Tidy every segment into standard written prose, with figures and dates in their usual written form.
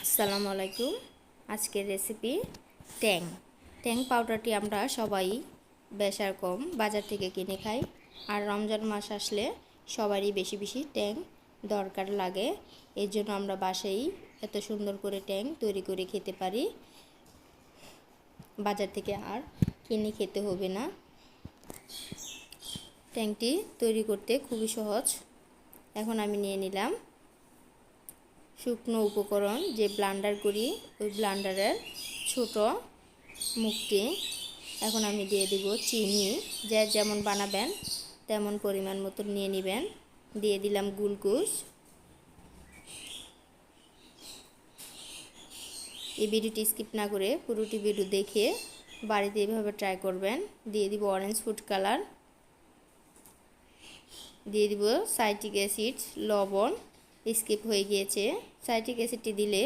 আসসালামু আলাইকুম। আজকের রেসিপি ট্যাং। ট্যাং পাউডারটি আমরা সবাই বেশ কম বাজার থেকে কিনে খাই, আর রমজান মাস আসলে সবারই বেশি বেশি ট্যাং দরকার লাগে। এর জন্য আমরা বাসায় এত সুন্দর করে ট্যাং তৈরি করে খেতে পারি, বাজার থেকে আর কিনে খেতে হবে না। ট্যাংটি তৈরি করতে খুবই সহজ। এখন আমি নিয়ে নিলাম শুকনো উপকরণ, যে ব্লান্ডার করি ওই ব্লান্ডারের ছোট মুখটি। এখন আমি দিয়ে দিব চিনি, যে যেমন বানাবেন তেমন পরিমাণ মতো নিয়ে নেবেন। দিয়ে দিলাম গ্লুকোজ। এই ভিডিওটি স্কিপ না করে পুরোটি ভিডিও দেখে বাড়িতে এইভাবে ট্রাই করবেন। দিয়ে দিব অরেঞ্জ ফুড কালার, দিয়ে দিব সাইট্রিক অ্যাসিড, লবণ স্কিপ হয়ে গিয়েছে। সাইট্রিক অ্যাসিডটি দিলে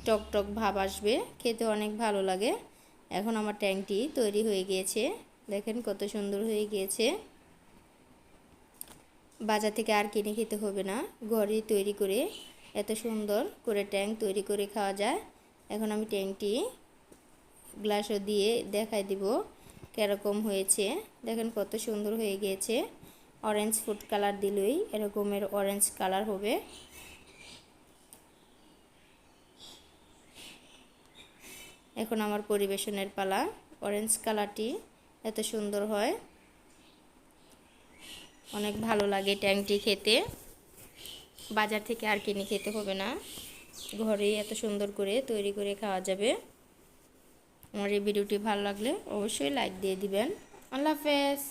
টক টক ভাব আসবে, খেতে অনেক ভালো লাগে। এখন আমার ট্যাংটি তৈরি হয়ে গিয়েছে, দেখেন কত সুন্দর হয়ে গিয়েছে। বাজার থেকে আর কিনে খেতে হবে না, ঘরেই তৈরি করে এত সুন্দর করে ট্যাং তৈরি করে খাওয়া যায়। এখন আমি ট্যাংটি গ্লাসও দিয়ে দেখাই দিব কীরকম হয়েছে। দেখেন কত সুন্দর হয়ে গিয়েছে। অরেঞ্জ ফুড কালার দিলেই এরকমের অরেঞ্জ কালার হবে। এখন আমার পরিবেশনের পালা। অরেঞ্জ কালারটি এত সুন্দর হয়, অনেক ভালো লাগে ট্যাংটি খেতে। বাজার থেকে আর কিনে খেতে হবে না, ঘরেই এত সুন্দর করে তৈরি করে খাওয়া যাবে। আমার এই ভিডিওটি ভালো লাগলে অবশ্যই লাইক দিয়ে দিবেন। আল্লাহ হাফেজ।